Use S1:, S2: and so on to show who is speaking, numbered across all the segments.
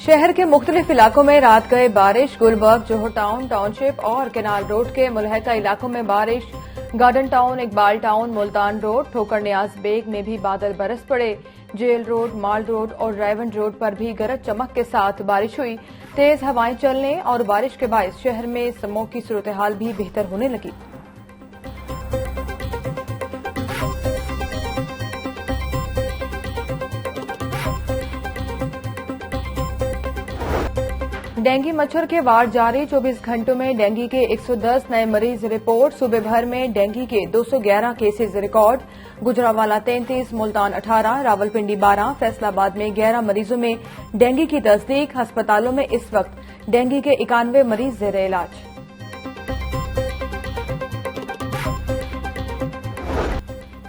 S1: शहर के मुख्तलिफ इलाकों में रात गए बारिश। गुलबर्ग, जोहर टाउन, टाउनशिप और केनाल रोड के मुलहका इलाकों में बारिश। Garden town, Iqbal town, Multan road, ठोकर नियाज बेग में भी बादल बरस पड़े। जेल रोड, माल रोड और रायवन रोड पर भी गरज चमक के साथ बारिश हुई। तेज हवाएं चलने और बारिश के बायस शहर में स्मॉग की सूरत-ए-हाल भी बेहतर होने लगी। डेंगू मच्छर के वार जारी। 24 घंटों में डेंगू के 110 नए मरीज रिपोर्ट। सूबे भर में डेंगू के 211 केसेज रिकॉर्ड। गुजरांवाला 33, मुल्तान 18, रावलपिंडी 12, फैसलाबाद में 11 मरीजों में डेंगू की तस्दीक। अस्पतालों में इस वक्त डेंगू के 91 मरीज जेर इलाज।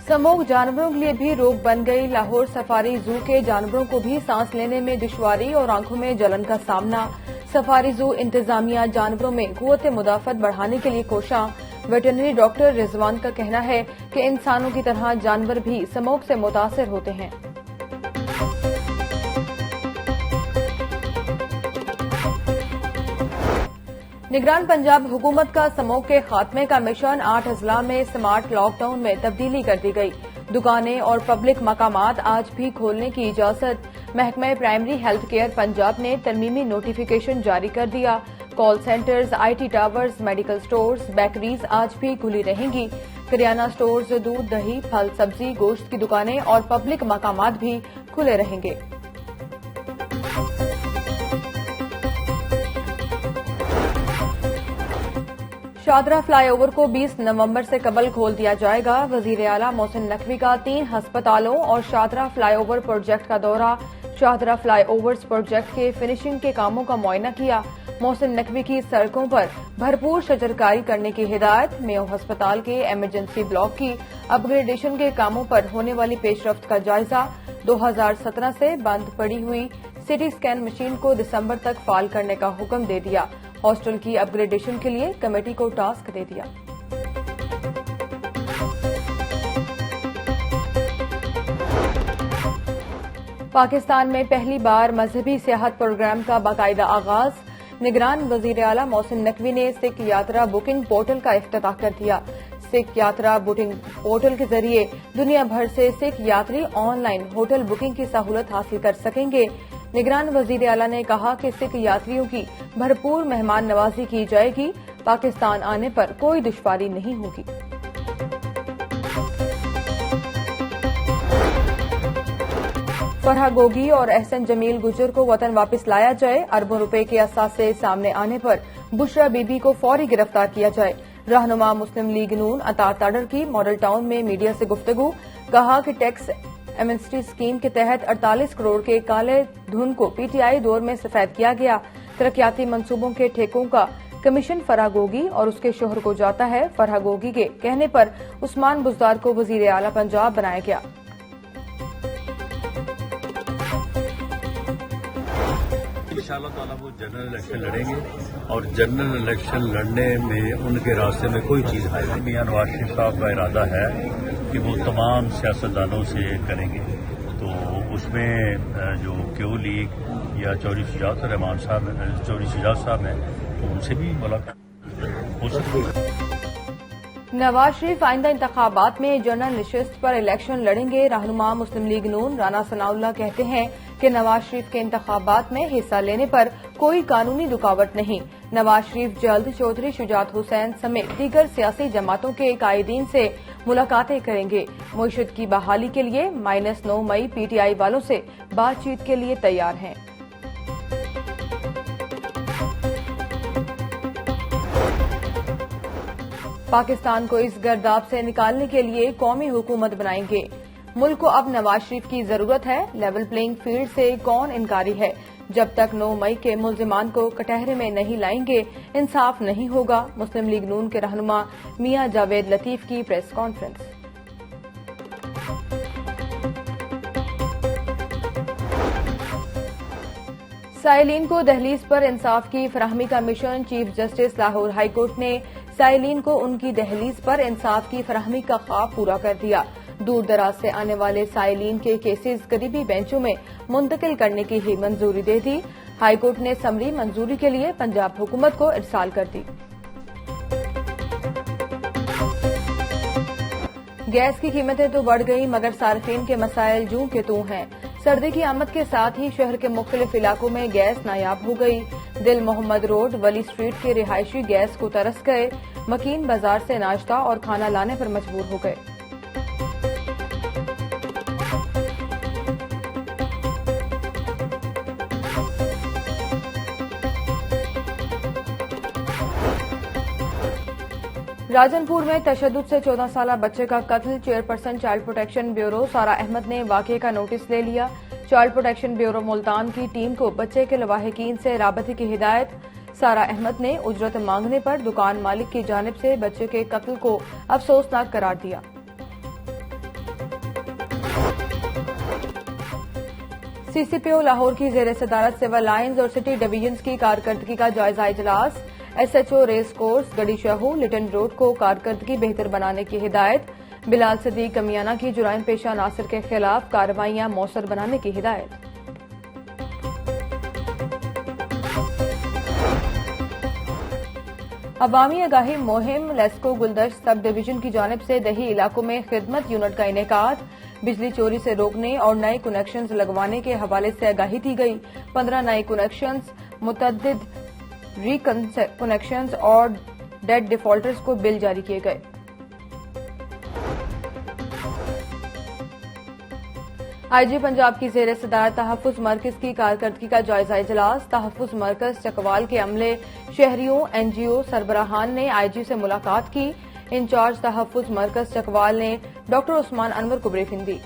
S1: स्मॉग जानवरों के लिए भी रोक बन गई। लाहौर सफारी जू के जानवरों को भी सांस लेने में दुश्वारी और आंखों में जलन का सामना। सफारी जू इंतजामिया जानवरों में कुव्वत मुदाफत बढ़ाने के लिए कोशां। वेटरनरी डॉक्टर रिजवान का कहना है कि इंसानों की तरह जानवर भी स्मॉग से मुतासिर होते हैं। निगरान पंजाब हुकूमत का स्मॉग के खात्मे का मिशन। 8 अजला में स्मार्ट लॉकडाउन में तब्दीली कर दी गई। दुकानें और पब्लिक मकामात आज भी खोलने की इजाजत। महकमा प्राइमरी हेल्थ केयर पंजाब ने तरमीमी नोटिफिकेशन जारी कर दिया। Call centres, IT towers, medical stores, bakeries आज भी खुली रहेंगी। करियाना स्टोर्स, दूध, दही, फल, सब्जी, गोश्त की दुकानें और पब्लिक मकामात भी खुले रहेंगे। शादरा फ्लाईओवर को 20 नवंबर से कबल खोल दिया जाएगा। वजीर आला मोहसिन नकवी का 3 अस्पतालों और शादरा फ्लाईओवर प्रोजेक्ट का दौरा। शादरा फ्लाईओवर्स प्रोजेक्ट के फिनिशिंग के कामों का मुआयना किया। मोहसिन नकवी की सड़कों पर भरपूर शजरकारी करने की हिदायत। मेयो अस्पताल के इमरजेंसी ब्लॉक की अपग्रेडेशन के कामों पर होने वाली पेशरफ्त का जायजा। 2017 से बंद पड़ी हुई सिटी स्कैन मशीन को दिसंबर तक फाल करने का हुक्म दे दिया। हॉस्टल की अपग्रेडेशन के लिए कमेटी को टास्क दे दिया। पाकिस्तान में पहली बार मजहबी सियाहत प्रोग्राम का बाकायदा आगाज। निगरान वजीर आला मोहसिन नकवी ने सिख यात्रा बुकिंग पोर्टल का इफ्तिताह कर दिया। सिख यात्रा बुकिंग पोर्टल के जरिए दुनिया भर से सिख यात्री ऑनलाइन होटल बुकिंग की सहूलत हासिल कर सकेंगे। निगरान वजीर आला ने कहा कि सिख यात्रियों की भरपूर मेहमान नवाजी की जाएगी। पाकिस्तान आने पर कोई दुश्वारी नहीं होगी। फरहा गोगी और एहसन जमील गुजर को वतन वापस लाया जाए। अरबों रुपए के असासे सामने आने पर बुशरा बीबी को फौरी गिरफ्तार किया जाए। रहनुमा मुस्लिम लीग नून अता ताडर की मॉडल टाउन में मीडिया से गुफ्तगू। कहा कि टैक्स एमनेस्टी स्कीम के तहत 48 करोड़ के काले धन को PTI दौर में सफेद किया गया। तरक्याती मंसूबों के ठेकों का कमीशन फरहा गोगी और उसके शोहर को जाता है। फरहा गोगी के कहने पर उस्मान बुज़दार को वजीर आला पंजाब बनाया गया।
S2: इंशाअल्लाह ताला वो जनरल इलेक्शन लड़ेंगे और जनरल इलेक्शन लड़ने में उनके रास्ते में कोई चीज़ आए नहीं। मियां नवाज शरीफ साहब का इरादा है कि वो तमाम सियासतदानों से करेंगे, तो उसमें जो क्यू लीग या चौधरी शुजात रहमान साहब, चौधरी शुजात साहब हैं, तो उनसे भी मुलाकात हो सकती है।
S1: नवाज शरीफ आइंदा इंतखाबात में जनरल नशिस्त पर इलेक्शन लड़ेंगे। रहनुमा मुस्लिम लीग नून राना सनाउल्लाह कहते हैं कि नवाज शरीफ के इंतखाबात में हिस्सा लेने पर कोई कानूनी रुकावट नहीं। नवाज शरीफ जल्द चौधरी शुजात हुसैन समेत दीगर सियासी जमातों के कायदीन से मुलाकातें करेंगे। मुईशत की बहाली के लिए -9 मई PTI वालों से बातचीत के लिए तैयार हैं। पाकिस्तान को इस गर्दाब से निकालने के लिए कौमी हुकूमत बनाएंगे। मुल्क को अब नवाज शरीफ की जरूरत है। लेवल प्लेइंग फील्ड से कौन इनकारी है। जब तक 9 मई के मुल्जिमान को कटहरे में नहीं लाएंगे इंसाफ नहीं होगा। मुस्लिम लीग नून के रहनुमा मियां जावेद लतीफ की प्रेस कॉन्फ्रेंस। साइलिन को दहलीज पर इंसाफ की फराहमी का mission. Chief justice Lahore high court ने साइलिन को उनकी दहलीज पर इंसाफ की फराहमी का ख्वाब पूरा कर दिया। दूर दराज से आने वाले साइलिन के केसेस करीबी बेंचों में मुंतकिल करने की ही मंजूरी दे दी। ہائی کورٹ نے سمری منظوری کے لیے پنجاب حکومت کو ارسال کر دی۔ گیس کی قیمتیں تو بڑھ گئی مگر صارفین کے مسائل جوں کے توں ہیں۔ سردی کی آمد کے ساتھ ہی شہر کے مختلف علاقوں میں گیس نایاب ہو گئی۔ دل محمد روڈ، ولی اسٹریٹ کے رہائشی گیس کو ترس گئے، مکین بازار سے ناشتہ اور کھانا لانے پر مجبور ہو گئے۔ راجن پور میں تشدد سے 14 سالہ بچے کا قتل، چیئرپرسن چائلڈ پروٹیکشن بیورو سارا احمد نے واقعے کا نوٹس لے لیا۔ چائلڈ پروٹیکشن بیورو ملتان کی ٹیم کو بچے کے لواحقین سے رابطے کی ہدایت۔ سارا احمد نے اجرت مانگنے پر دکان مالک کی جانب سے بچے کے قتل کو افسوسناک قرار دیا۔ سی سی پی او لاہور کی زیر صدارت سول لائنز اور سٹی ڈویژنز کی کارکردگی کا جائزہ اجلاس۔ S H O Race Course Garhi Shahu Lytton road کو کارکردگی بہتر بنانے کی ہدایت۔ بلال صدیق کمیانہ کی جرائم پیشہ عناصر کے خلاف کارروائیاں مؤثر بنانے کی ہدایت۔ عوامی آگاہی مہم لیسکو گلدشت سب ڈویژن کی جانب سے دیہی علاقوں میں خدمت یونٹ کا انعقاد۔ بجلی چوری سے روکنے اور نئے کنیکشنز لگوانے کے حوالے سے آگاہی دی گئی۔ 15 نئے کنیکشنز، متعدد ری کنیکشنز اور ڈیٹ ڈیفالٹرز کو بل جاری کیے گئے۔ آئی جی پنجاب کی زیر صدارت تحفظ مرکز کی کارکردگی کا جائزہ اجلاس۔ تحفظ مرکز چکوال کے عملے، شہریوں، این جی او سربراہان نے آئی جی سے ملاقات کی۔ انچارج تحفظ مرکز چکوال نے ڈاکٹر عثمان انور کو بریفنگ دی۔